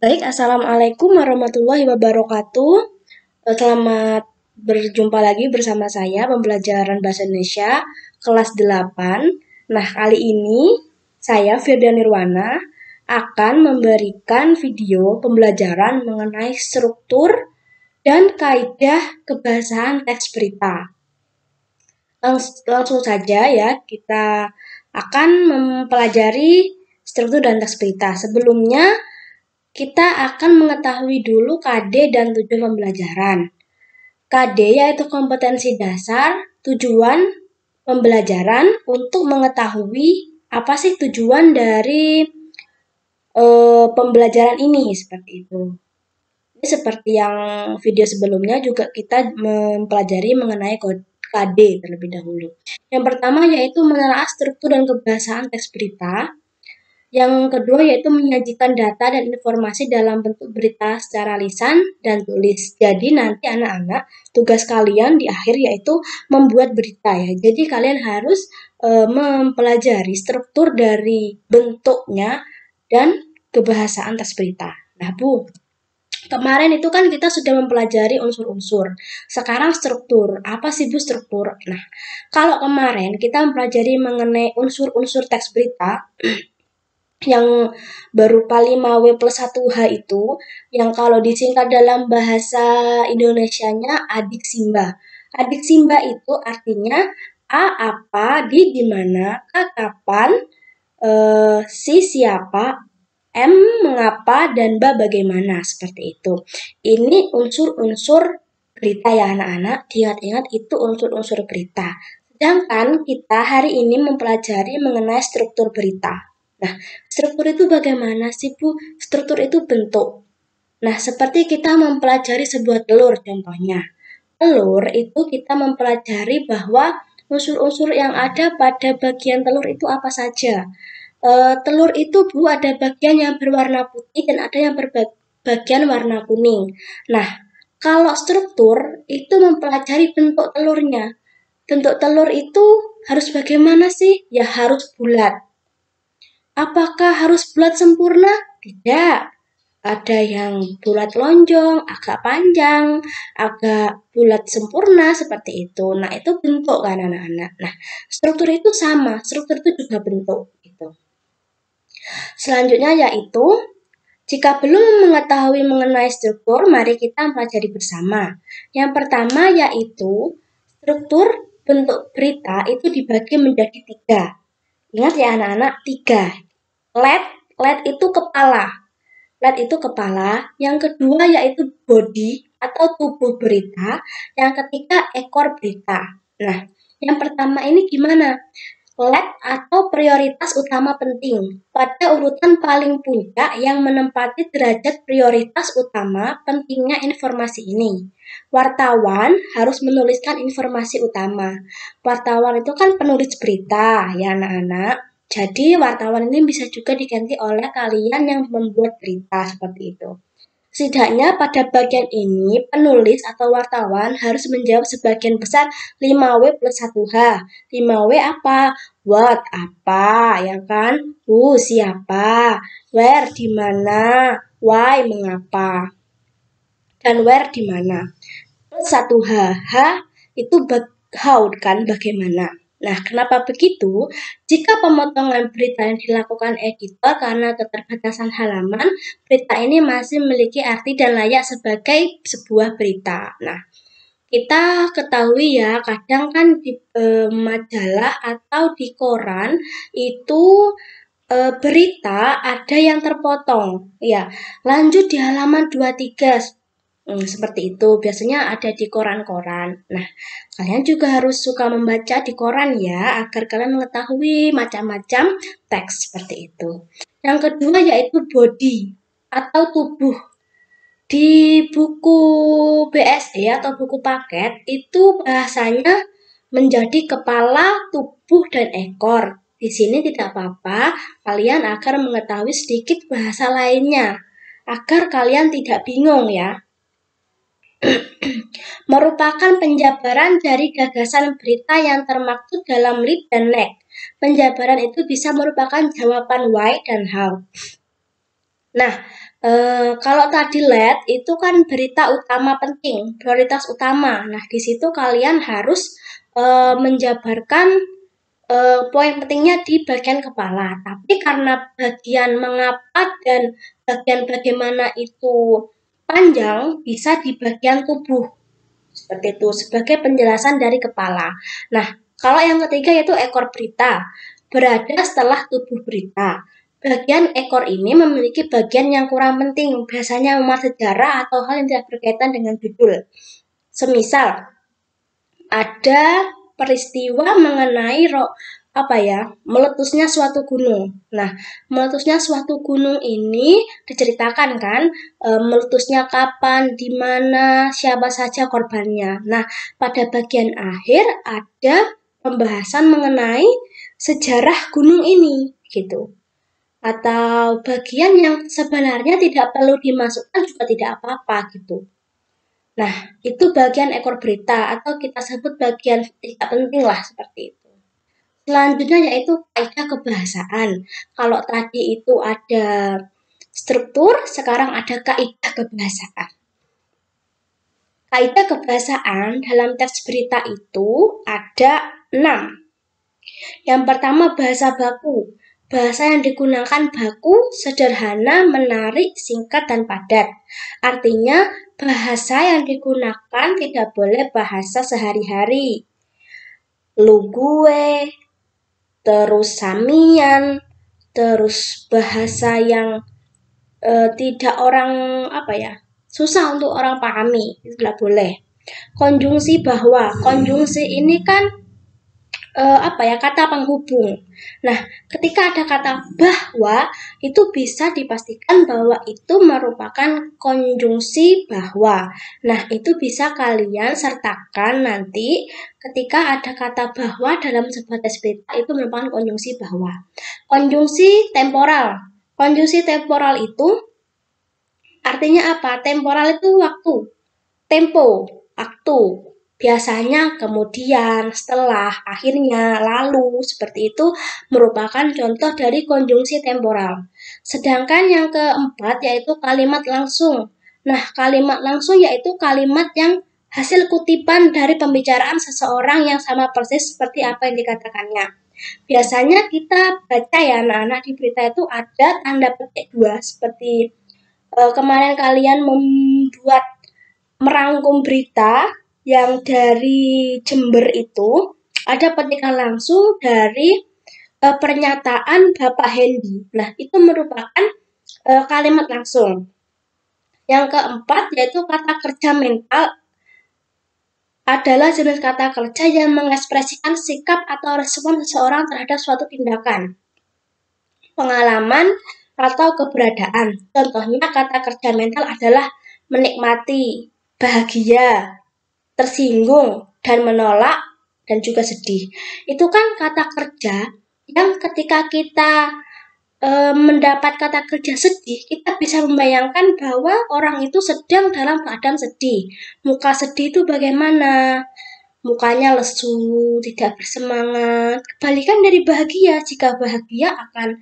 Baik, Assalamualaikum warahmatullahi wabarakatuh. Selamat berjumpa lagi bersama saya, pembelajaran Bahasa Indonesia, kelas 8. Nah, kali ini saya, Firda Nirwana, akan memberikan video pembelajaran mengenai struktur dan kaidah kebahasaan teks berita. Langsung saja ya, kita akan mempelajari struktur dan teks berita. Sebelumnya, kita akan mengetahui dulu KD dan tujuan pembelajaran. KD yaitu kompetensi dasar, tujuan pembelajaran untuk mengetahui apa sih tujuan dari pembelajaran ini, seperti itu. Ini seperti yang video sebelumnya juga kita mempelajari mengenai KD terlebih dahulu. Yang pertama yaitu menelaah struktur dan kebahasaan teks berita. Yang kedua yaitu menyajikan data dan informasi dalam bentuk berita secara lisan dan tulis. Jadi nanti anak-anak tugas kalian di akhir yaitu membuat berita ya. Jadi kalian harus mempelajari struktur dari bentuknya dan kebahasaan teks berita. Nah Bu, kemarin itu kan kita sudah mempelajari unsur-unsur. Sekarang struktur. Apa sih Bu struktur? Nah, kalau kemarin kita mempelajari mengenai unsur-unsur teks berita, yang berupa 5W plus 1H itu, yang kalau disingkat dalam bahasa Indonesianya adik simba. Adik simba itu artinya A apa, di mana, K kapan, si siapa, M mengapa, dan ba bagaimana, seperti itu. Ini unsur-unsur berita ya anak-anak, diingat-ingat itu unsur-unsur berita. Sedangkan kita hari ini mempelajari mengenai struktur berita. Nah, struktur itu bagaimana sih Bu? Struktur itu bentuk. Nah, seperti kita mempelajari sebuah telur contohnya. Telur itu kita mempelajari bahwa unsur-unsur yang ada pada bagian telur itu apa saja. Telur itu Bu ada bagian yang berwarna putih dan ada yang berbagian warna kuning. Nah, kalau struktur itu mempelajari bentuk telurnya. Bentuk telur itu harus bagaimana sih? Ya harus bulat. Apakah harus bulat sempurna? Tidak. Ada yang bulat lonjong, agak panjang, agak bulat sempurna seperti itu. Nah, itu bentuk kan anak-anak. Nah, struktur itu sama, struktur itu juga bentuk gitu. Selanjutnya yaitu jika belum mengetahui mengenai struktur, mari kita pelajari bersama. Yang pertama yaitu struktur bentuk berita itu dibagi menjadi 3. Ingat ya anak-anak, 3. Let itu kepala. Let itu kepala. Yang kedua yaitu body atau tubuh berita. Yang ketiga ekor berita. Nah, yang pertama ini gimana? Let atau prioritas utama penting. Pada urutan paling puncak yang menempati derajat prioritas utama pentingnya informasi ini. Wartawan harus menuliskan informasi utama. Wartawan itu kan penulis berita ya anak-anak. Jadi wartawan ini bisa juga diganti oleh kalian yang membuat berita seperti itu. Setidaknya pada bagian ini, penulis atau wartawan harus menjawab sebagian besar 5W plus 1H. 5W apa? What, apa, ya kan? Who, siapa? Where, di mana? Why, mengapa? Dan where, di mana? Plus 1H. H itu how, kan, bagaimana. Nah, kenapa begitu? Jika pemotongan berita yang dilakukan editor karena keterbatasan halaman, berita ini masih memiliki arti dan layak sebagai sebuah berita. Nah, kita ketahui ya, kadang kan di majalah atau di koran itu berita ada yang terpotong. Ya, lanjut di halaman 23. Seperti itu, biasanya ada di koran-koran. Nah, kalian juga harus suka membaca di koran ya, agar kalian mengetahui macam-macam teks seperti itu. Yang kedua yaitu body atau tubuh. Di buku BSE atau buku paket itu bahasanya menjadi kepala, tubuh, dan ekor. Di sini tidak apa-apa, kalian akan mengetahui sedikit bahasa lainnya, agar kalian tidak bingung ya. Merupakan penjabaran dari gagasan berita yang termaktub dalam lead dan lag. Penjabaran itu bisa merupakan jawaban why dan how. Nah, kalau tadi LED itu kan berita utama penting, prioritas utama. Nah, di situ kalian harus menjabarkan poin pentingnya di bagian kepala. Tapi karena bagian mengapa dan bagian bagaimana itu panjang, bisa di bagian tubuh. Seperti itu, sebagai penjelasan dari kepala. Nah, kalau yang ketiga yaitu ekor berita, berada setelah tubuh berita. Bagian ekor ini memiliki bagian yang kurang penting, biasanya memuat sejarah atau hal yang tidak berkaitan dengan judul. Semisal, ada peristiwa mengenai meletusnya suatu gunung. Nah, meletusnya suatu gunung ini diceritakan kan, meletusnya kapan, di mana, siapa saja korbannya. Nah, pada bagian akhir ada pembahasan mengenai sejarah gunung ini gitu. Atau bagian yang sebenarnya tidak perlu dimasukkan juga tidak apa-apa gitu. Nah, itu bagian ekor berita atau kita sebut bagian tidak penting lah seperti itu. Selanjutnya yaitu kaidah kebahasaan. Kalau tadi itu ada struktur, sekarang ada kaidah kebahasaan. Kaidah kebahasaan dalam teks berita itu ada 6. Yang pertama bahasa baku. Bahasa yang digunakan baku, sederhana, menarik, singkat, dan padat. Artinya, bahasa yang digunakan tidak boleh bahasa sehari-hari. Lu gue, terus samian, terus bahasa yang tidak orang susah untuk orang pahami, itu tidak boleh. Konjungsi bahwa, konjungsi ini kan kata penghubung. Nah, ketika ada kata bahwa, itu bisa dipastikan bahwa itu merupakan konjungsi bahwa. Nah, itu bisa kalian sertakan nanti ketika ada kata bahwa dalam sebuah teks berita itu merupakan konjungsi bahwa. Konjungsi temporal. Konjungsi temporal itu artinya apa? Temporal itu waktu. Tempo, waktu. Biasanya kemudian, setelah, akhirnya, lalu, seperti itu merupakan contoh dari konjungsi temporal. Sedangkan yang keempat yaitu kalimat langsung. Nah, kalimat langsung yaitu kalimat yang hasil kutipan dari pembicaraan seseorang yang sama persis seperti apa yang dikatakannya. Biasanya kita baca ya anak-anak di berita itu ada tanda petik 2 seperti kemarin kalian membuat merangkum berita yang dari Jember itu ada petikan langsung dari pernyataan Bapak Hendy. Nah, itu merupakan kalimat langsung. Yang keempat yaitu kata kerja mental adalah jenis kata kerja yang mengekspresikan sikap atau respon seseorang terhadap suatu tindakan, pengalaman, atau keberadaan. Contohnya kata kerja mental adalah menikmati, bahagia, tersinggung, dan menolak, dan juga sedih. Itu kan kata kerja yang ketika kita mendapat kata kerja sedih, kita bisa membayangkan bahwa orang itu sedang dalam keadaan sedih. Muka sedih itu bagaimana? Mukanya lesu, tidak bersemangat. Kebalikan dari bahagia, jika bahagia akan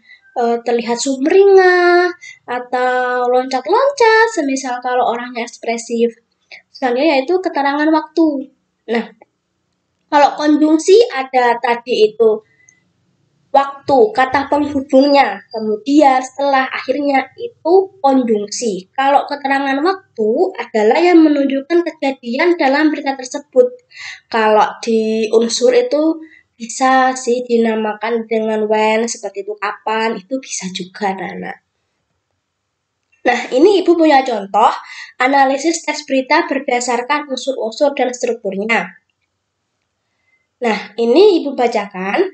terlihat sumringah atau loncat-loncat, semisal kalau orangnya ekspresif. Selanjutnya yaitu keterangan waktu. Nah, kalau konjungsi ada tadi itu waktu, kata penghubungnya, kemudian setelah akhirnya itu konjungsi. Kalau keterangan waktu adalah yang menunjukkan kejadian dalam berita tersebut. Kalau di unsur itu bisa sih dinamakan dengan when, seperti itu kapan, itu bisa juga Nana. Nah, ini Ibu punya contoh analisis teks berita berdasarkan unsur-unsur dan strukturnya. Nah, ini Ibu bacakan.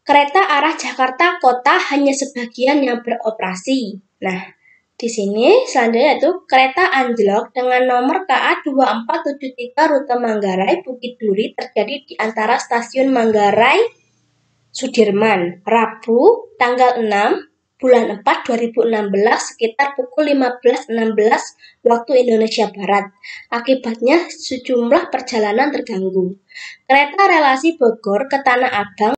Kereta arah Jakarta Kota hanya sebagian yang beroperasi. Nah, di sini selanjutnya itu kereta anjlok dengan nomor KA 2473 rute Manggarai Bukit Duri terjadi di antara stasiun Manggarai Sudirman, Rabu, tanggal 6 bulan 4 2016 sekitar pukul 15.16 waktu Indonesia Barat. Akibatnya sejumlah perjalanan terganggu. Kereta relasi Bogor ke Tanah Abang